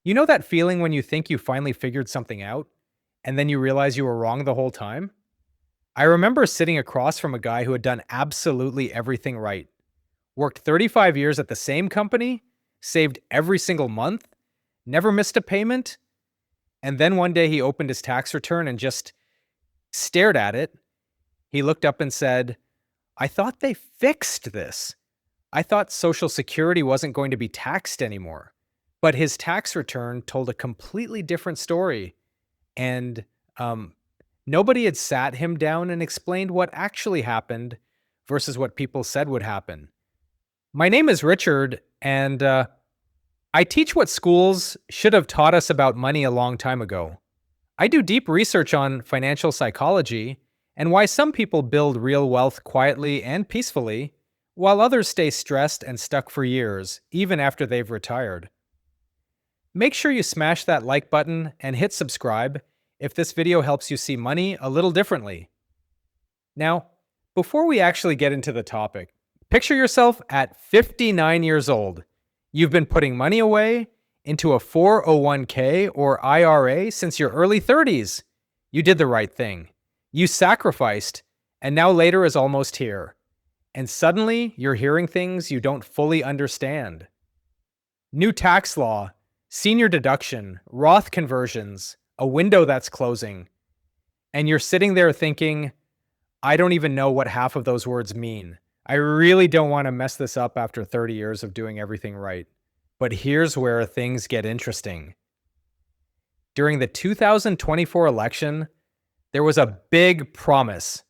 You know that feeling when you think you finally figured something out, and then you realize you were wrong the whole time? I remember sitting across from a guy who had done absolutely everything right, worked 35 years at the same company, saved every single month, never missed a payment, and then one day he opened his tax return and just stared at it. He looked up and said, I thought they fixed this. I thought Social Security wasn't going to be taxed anymore. But his tax return told a completely different story. And um, nobody had sat him down and explained what actually happened versus what people said would happen. My name is Richard, and I teach what schools should have taught us about money a long time ago. I do deep research on financial psychology and why some people build real wealth quietly and peacefully, while others stay stressed and stuck for years, even after they've retired. Make sure you smash that like button and hit subscribe if this video helps you see money a little differently. Now, before we actually get into the topic, picture yourself at 59 years old. You've been putting money away into a 401k or IRA since your early 30s. You did the right thing. You sacrificed, and now later is almost here. And suddenly, you're hearing things you don't fully understand. New tax law, senior deduction, Roth conversions, a window that's closing. And you're sitting there thinking, I don't even know what half of those words mean. I really don't want to mess this up after 30 years of doing everything right. But here's where things get interesting. During the 2024 election, there was a big promise.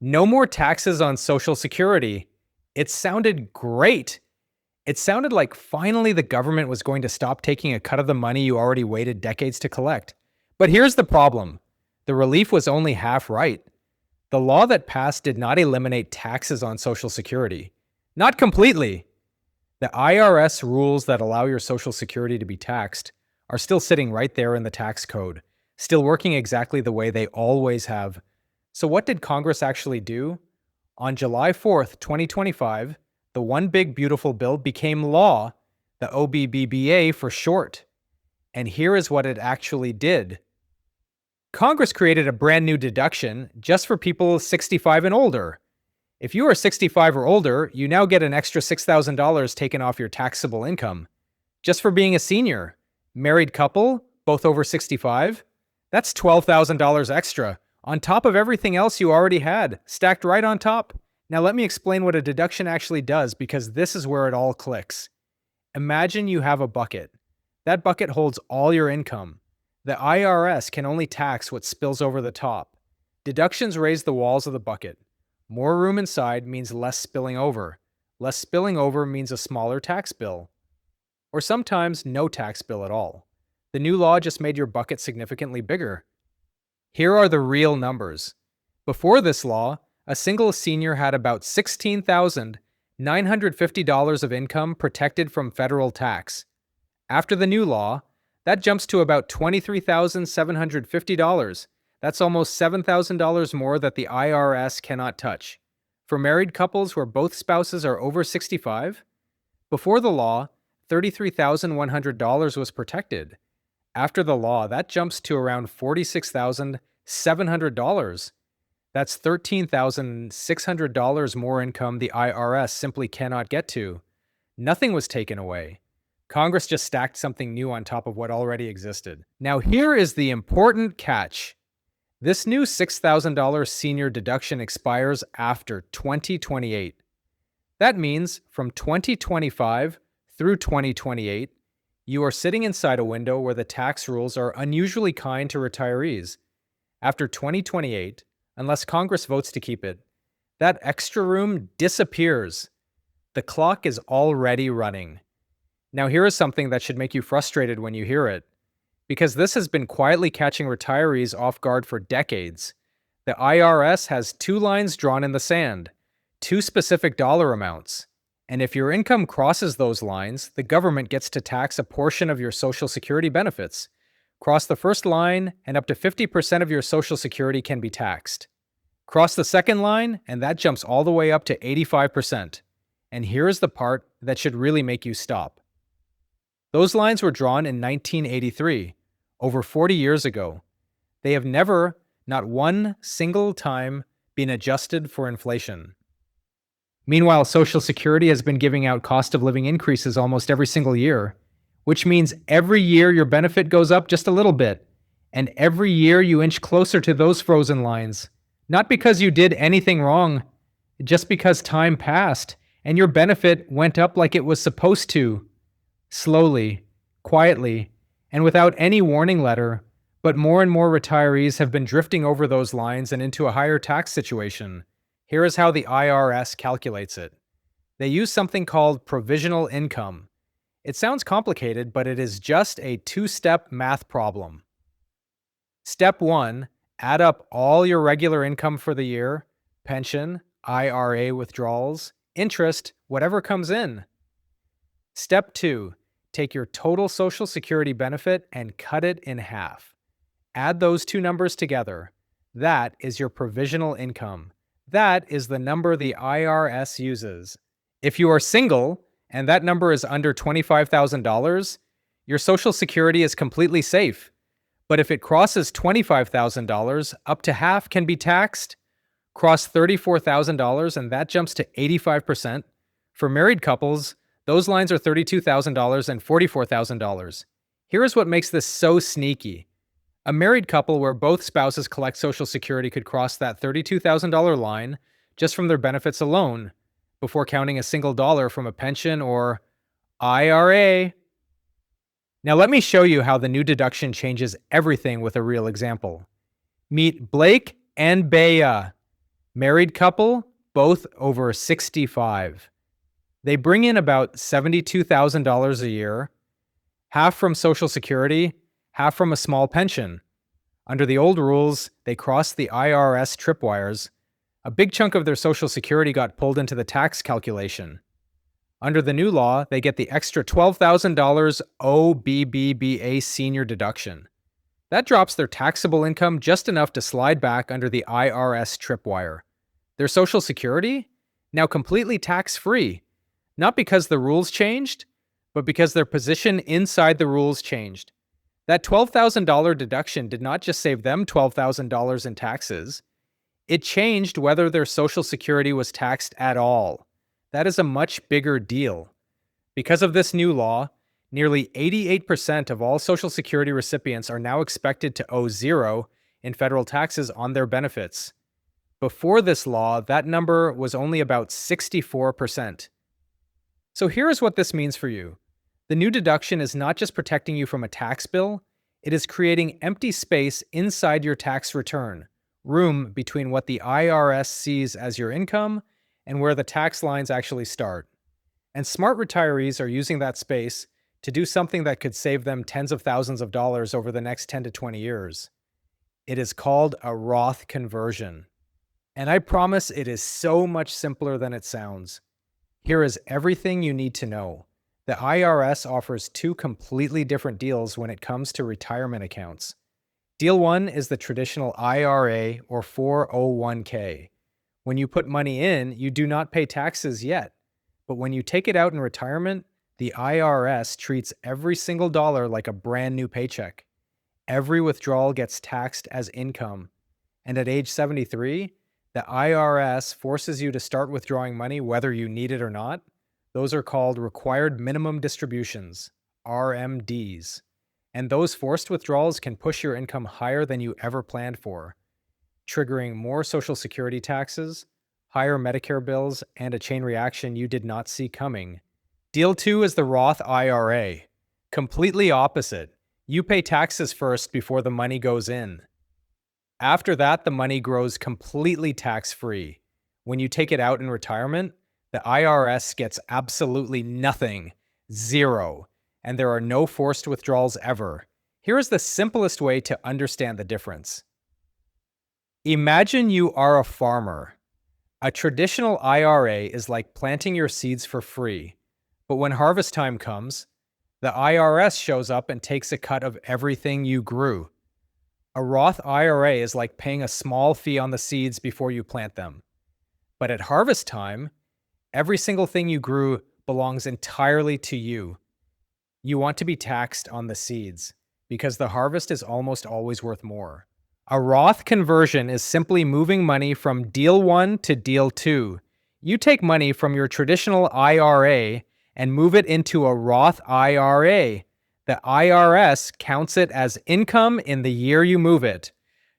No more taxes on Social Security. It sounded great. It sounded like finally the government was going to stop taking a cut of the money you already waited decades to collect. But here's the problem. The relief was only half right. The law that passed did not eliminate taxes on Social Security. Not completely. The IRS rules that allow your Social Security to be taxed are still sitting right there in the tax code, still working exactly the way they always have. So what did Congress actually do? On July 4th, 2025, the One Big Beautiful Bill became law, the OBBBA for short. And here is what it actually did. Congress created a brand new deduction just for people 65 and older. If you are 65 or older, you now get an extra $6,000 taken off your taxable income. Just for being a senior. Married couple, both over 65, that's $12,000 extra, on top of everything else you already had, stacked right on top. Now let me explain what a deduction actually does, because this is where it all clicks. Imagine you have a bucket. That bucket holds all your income. The IRS can only tax what spills over the top. Deductions raise the walls of the bucket. More room inside means less spilling over. Less spilling over means a smaller tax bill. Or sometimes no tax bill at all. The new law just made your bucket significantly bigger. Here are the real numbers. Before this law, a single senior had about $16,950 of income protected from federal tax. After the new law, that jumps to about $23,750. That's almost $7,000 more that the IRS cannot touch. For married couples where both spouses are over 65, before the law, $33,100 was protected. After the law, that jumps to around $46,700. That's $13,600 more income the IRS simply cannot get to. Nothing was taken away. Congress just stacked something new on top of what already existed. Now here is the important catch. This new $6,000 senior deduction expires after 2028. That means from 2025 through 2028, you are sitting inside a window where the tax rules are unusually kind to retirees. After 2028, unless Congress votes to keep it, that extra room disappears. The clock is already running. Now here is something that should make you frustrated when you hear it, because this has been quietly catching retirees off guard for decades. The IRS has two lines drawn in the sand, two specific dollar amounts. And if your income crosses those lines, the government gets to tax a portion of your Social Security benefits. Cross the first line, and up to 50% of your Social Security can be taxed. Cross the second line, and that jumps all the way up to 85%. And here is the part that should really make you stop. Those lines were drawn in 1983, over 40 years ago. They have never, not one single time, been adjusted for inflation. Meanwhile, Social Security has been giving out cost of living increases almost every single year, which means every year your benefit goes up just a little bit, and every year you inch closer to those frozen lines. Not because you did anything wrong, just because time passed and your benefit went up like it was supposed to, slowly, quietly, and without any warning letter. But more and more retirees have been drifting over those lines and into a higher tax situation. Here is how the IRS calculates it. They use something called provisional income. It sounds complicated, but it is just a two-step math problem. Step 1, add up all your regular income for the year, pension, IRA withdrawals, interest, whatever comes in. Step 2, take your total Social Security benefit and cut it in half. Add those two numbers together. That is your provisional income. That is the number the IRS uses. If you are single and that number is under $25,000, your Social Security is completely safe. But if it crosses $25,000, up to half can be taxed. Cross $34,000 and that jumps to 85%. For married couples, those lines are $32,000 and $44,000. Here is what makes this so sneaky. A married couple where both spouses collect Social Security could cross that $32,000 line just from their benefits alone, before counting a single dollar from a pension or IRA. Now let me show you how the new deduction changes everything with a real example. Meet Blake and Bea, married couple, both over 65. They bring in about $72,000 a year, half from Social Security, half from a small pension. Under the old rules, they crossed the IRS tripwires. A big chunk of their Social Security got pulled into the tax calculation. Under the new law, they get the extra $12,000 OBBBA senior deduction. That drops their taxable income just enough to slide back under the IRS tripwire. Their Social Security? Now completely tax-free. Not because the rules changed, but because their position inside the rules changed. That $12,000 deduction did not just save them $12,000 in taxes. It changed whether their Social Security was taxed at all. That is a much bigger deal. Because of this new law, nearly 88% of all Social Security recipients are now expected to owe zero in federal taxes on their benefits. Before this law, that number was only about 64%. So here is what this means for you. The new deduction is not just protecting you from a tax bill, it is creating empty space inside your tax return, room between what the IRS sees as your income and where the tax lines actually start. And smart retirees are using that space to do something that could save them tens of thousands of dollars over the next 10 to 20 years. It is called a Roth conversion. And I promise it is so much simpler than it sounds. Here is everything you need to know. The IRS offers two completely different deals when it comes to retirement accounts. Deal 1 is the traditional IRA or 401k. When you put money in, you do not pay taxes yet. But when you take it out in retirement, the IRS treats every single dollar like a brand new paycheck. Every withdrawal gets taxed as income. And at age 73, the IRS forces you to start withdrawing money whether you need it or not. Those are called required minimum distributions, RMDs. And those forced withdrawals can push your income higher than you ever planned for, triggering more Social Security taxes, higher Medicare bills, and a chain reaction you did not see coming. Deal 2 is the Roth IRA. Completely opposite. You pay taxes first before the money goes in. After that, the money grows completely tax-free. When you take it out in retirement, the IRS gets absolutely nothing, zero, and there are no forced withdrawals ever. Here is the simplest way to understand the difference. Imagine you are a farmer. A traditional IRA is like planting your seeds for free, but when harvest time comes, the IRS shows up and takes a cut of everything you grew. A Roth IRA is like paying a small fee on the seeds before you plant them. But at harvest time, every single thing you grew belongs entirely to you. You want to be taxed on the seeds because the harvest is almost always worth more. A Roth conversion is simply moving money from deal 1 to deal 2. You take money from your traditional IRA and move it into a Roth IRA. The IRS counts it as income in the year you move it.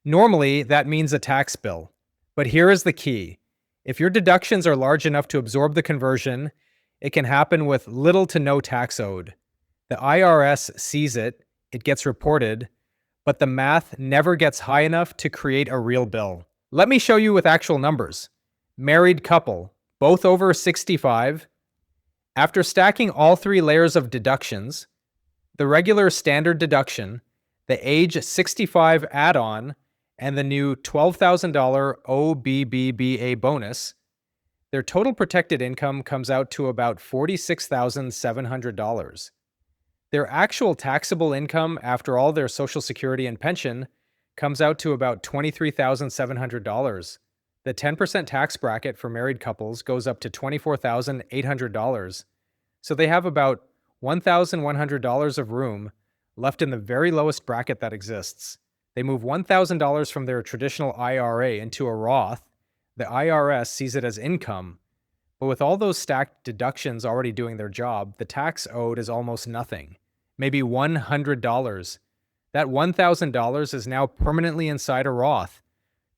Normally, that means a tax bill. But here is the key. If your deductions are large enough to absorb the conversion, it can happen with little to no tax owed. The IRS sees it, it gets reported, but the math never gets high enough to create a real bill. Let me show you with actual numbers. Married couple, both over 65. After stacking all three layers of deductions, the regular standard deduction, the age 65 add-on, and the new $12,000 OBBBA bonus, their total protected income comes out to about $46,700. Their actual taxable income after all their Social Security and pension comes out to about $23,700. The 10% tax bracket for married couples goes up to $24,800. So they have about $1,100 of room left in the very lowest bracket that exists. They move $1,000 from their traditional IRA into a Roth. The IRS sees it as income. But with all those stacked deductions already doing their job, the tax owed is almost nothing. Maybe $100. That $1,000 is now permanently inside a Roth,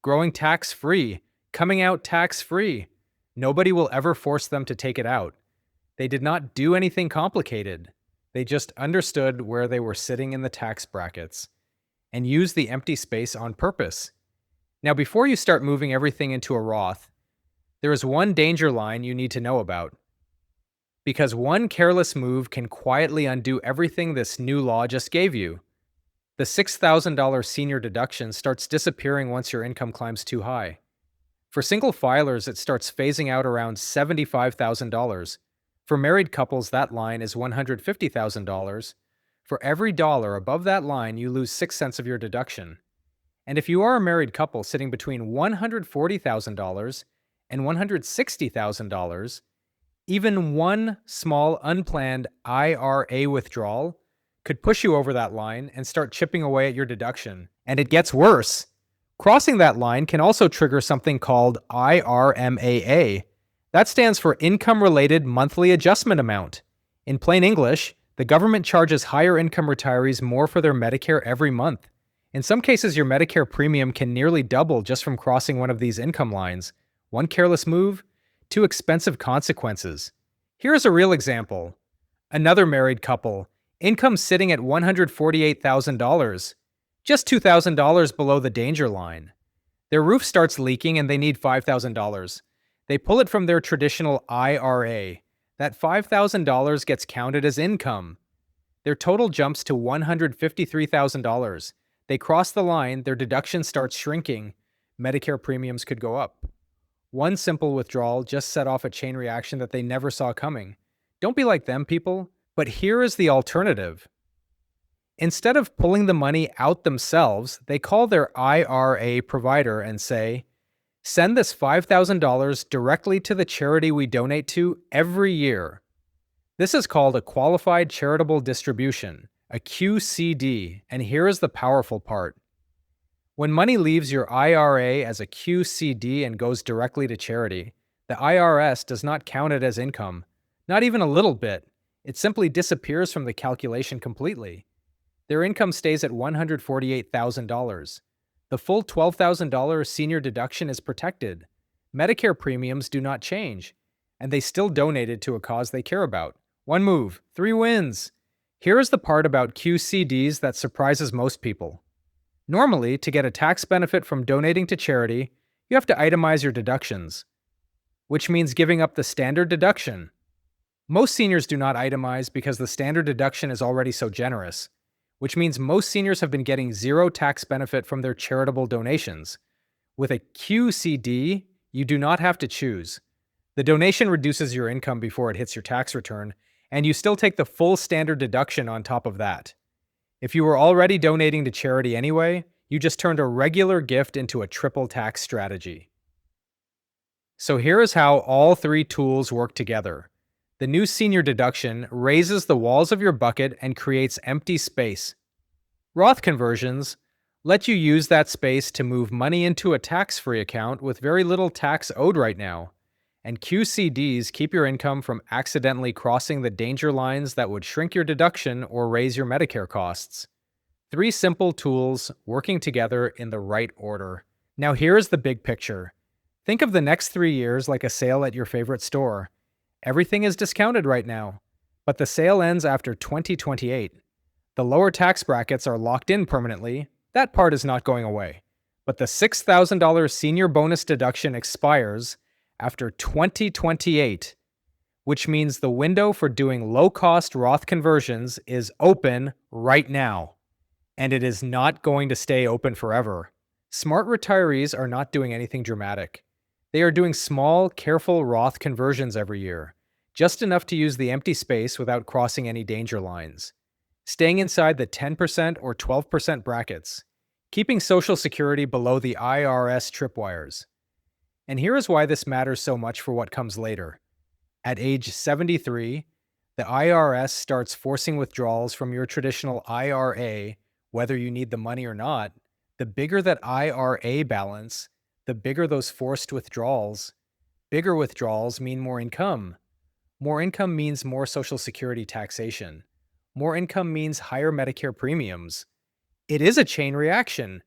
growing tax-free, coming out tax-free. Nobody will ever force them to take it out. They did not do anything complicated. They just understood where they were sitting in the tax brackets and used the empty space on purpose. Now, before you start moving everything into a Roth, there is one danger line you need to know about. Because one careless move can quietly undo everything this new law just gave you. The $6,000 senior deduction starts disappearing once your income climbs too high. For single filers, it starts phasing out around $75,000. For married couples, that line is $150,000. For every dollar above that line, you lose 6 cents of your deduction. And if you are a married couple sitting between $140,000 and $160,000, even one small unplanned IRA withdrawal could push you over that line and start chipping away at your deduction. And it gets worse. Crossing that line can also trigger something called IRMAA. That stands for Income-Related Monthly Adjustment Amount. In plain English, the government charges higher income retirees more for their Medicare every month. In some cases, your Medicare premium can nearly double just from crossing one of these income lines. One careless move, two expensive consequences. Here's a real example. Another married couple, income sitting at $148,000, just $2,000 below the danger line. Their roof starts leaking and they need $5,000. They pull it from their traditional IRA. That $5,000 gets counted as income. Their total jumps to $153,000. They cross the line, their deduction starts shrinking. Medicare premiums could go up. One simple withdrawal just set off a chain reaction that they never saw coming. Don't be like them, people. But here is the alternative. Instead of pulling the money out themselves, they call their IRA provider and say, "Send this $5,000 directly to the charity we donate to every year." This is called a Qualified Charitable Distribution, a QCD, and here is the powerful part. When money leaves your IRA as a QCD and goes directly to charity, the IRS does not count it as income, not even a little bit. It simply disappears from the calculation completely. Their income stays at $148,000. The full $12,000 senior deduction is protected. Medicare premiums do not change, and they still donated to a cause they care about. One move, 3 wins. Here is the part about QCDs that surprises most people. Normally, to get a tax benefit from donating to charity, you have to itemize your deductions, which means giving up the standard deduction. Most seniors do not itemize because the standard deduction is already so generous, which means most seniors have been getting zero tax benefit from their charitable donations. With a QCD, you do not have to choose. The donation reduces your income before it hits your tax return, and you still take the full standard deduction on top of that. If you were already donating to charity anyway, you just turned a regular gift into a triple tax strategy. So here is how all three tools work together. The new senior deduction raises the walls of your bucket and creates empty space. Roth conversions let you use that space to move money into a tax-free account with very little tax owed right now. And QCDs keep your income from accidentally crossing the danger lines that would shrink your deduction or raise your Medicare costs. Three simple tools working together in the right order. Now here is the big picture. Think of the next 3 years like a sale at your favorite store. Everything is discounted right now, but the sale ends after 2028. The lower tax brackets are locked in permanently. That part is not going away. But the $6,000 senior bonus deduction expires after 2028, which means the window for doing low-cost Roth conversions is open right now. And it is not going to stay open forever. Smart retirees are not doing anything dramatic. They are doing small, careful Roth conversions every year, just enough to use the empty space without crossing any danger lines. Staying inside the 10% or 12% brackets, keeping Social Security below the IRS tripwires. And here is why this matters so much for what comes later. At age 73, the IRS starts forcing withdrawals from your traditional IRA, whether you need the money or not. The bigger that IRA balance, the bigger those forced withdrawals. Bigger withdrawals mean more income. More income means more Social Security taxation. More income means higher Medicare premiums. It is a chain reaction,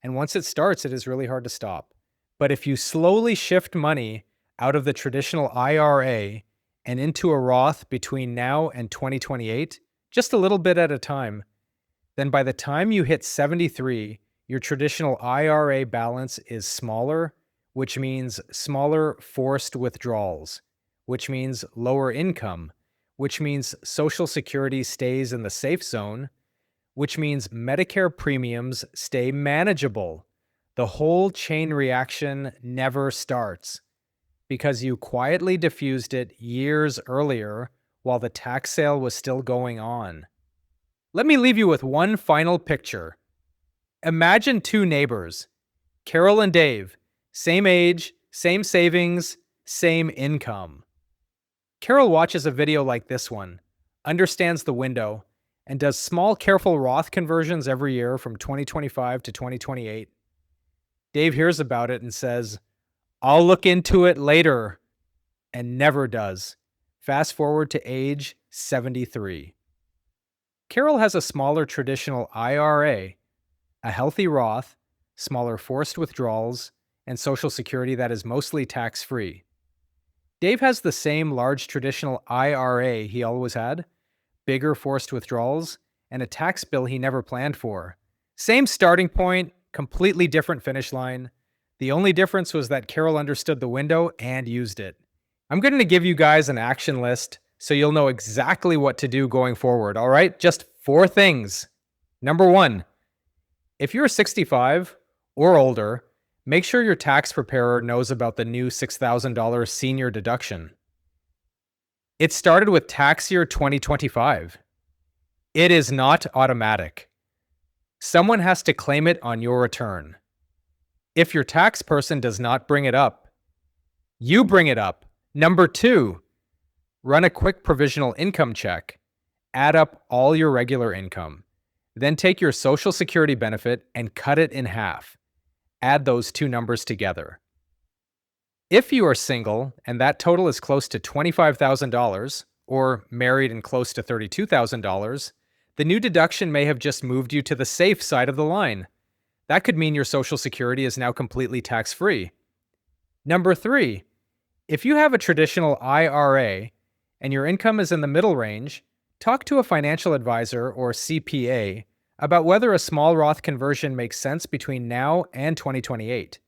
and once it starts, it is really hard to stop. But if you slowly shift money out of the traditional IRA and into a Roth between now and 2028, just a little bit at a time, then by the time you hit 73, your traditional IRA balance is smaller, which means smaller forced withdrawals, which means lower income, which means Social Security stays in the safe zone, which means Medicare premiums stay manageable. The whole chain reaction never starts because you quietly diffused it years earlier while the tax sale was still going on. Let me leave you with one final picture. Imagine two neighbors, Carol and Dave, same age, same savings, same income. Carol watches a video like this one, understands the window, and does small, careful Roth conversions every year from 2025 to 2028. Dave hears about it and says, "I'll look into it later," and never does. Fast forward to age 73. Carol has a smaller traditional IRA, a healthy Roth, smaller forced withdrawals, and Social Security that is mostly tax-free. Dave has the same large traditional IRA he always had, bigger forced withdrawals, and a tax bill he never planned for. Same starting point, completely different finish line. The only difference was that Carol understood the window and used it. I'm going to give you guys an action list so you'll know exactly what to do going forward, all right? Just 4 things. Number 1, if you're 65 or older, make sure your tax preparer knows about the new $6,000 senior deduction. It started with tax year 2025. It is not automatic. Someone has to claim it on your return. If your tax person does not bring it up, you bring it up. Number 2, run a quick provisional income check. Add up all your regular income. Then take your Social Security benefit and cut it in half. Add those 2 numbers together. If you are single and that total is close to $25,000, or married and close to $32,000, the new deduction may have just moved you to the safe side of the line. That could mean your Social Security is now completely tax-free. Number 3, if you have a traditional IRA and your income is in the middle range, talk to a financial advisor or CPA about whether a small Roth conversion makes sense between now and 2028.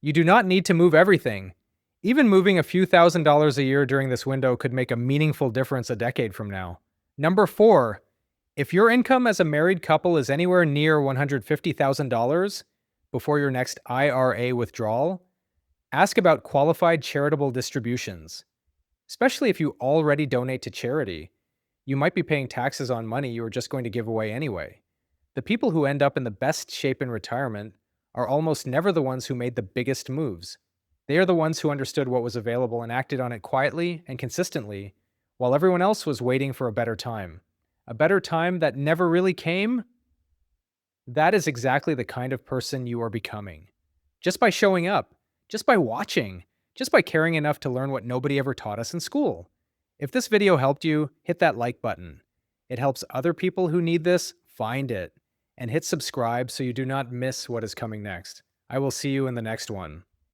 You do not need to move everything. Even moving a few $1,000s a year during this window could make a meaningful difference a decade from now. Number 4, if your income as a married couple is anywhere near $150,000 before your next IRA withdrawal, ask about qualified charitable distributions, especially if you already donate to charity. You might be paying taxes on money you were just going to give away anyway. The people who end up in the best shape in retirement are almost never the ones who made the biggest moves. They are the ones who understood what was available and acted on it quietly and consistently while everyone else was waiting for a better time. A better time that never really came? That is exactly the kind of person you are becoming. Just by showing up, just by watching, just by caring enough to learn what nobody ever taught us in school. If this video helped you, hit that like button. It helps other people who need this find it. And hit subscribe so you do not miss what is coming next. I will see you in the next one.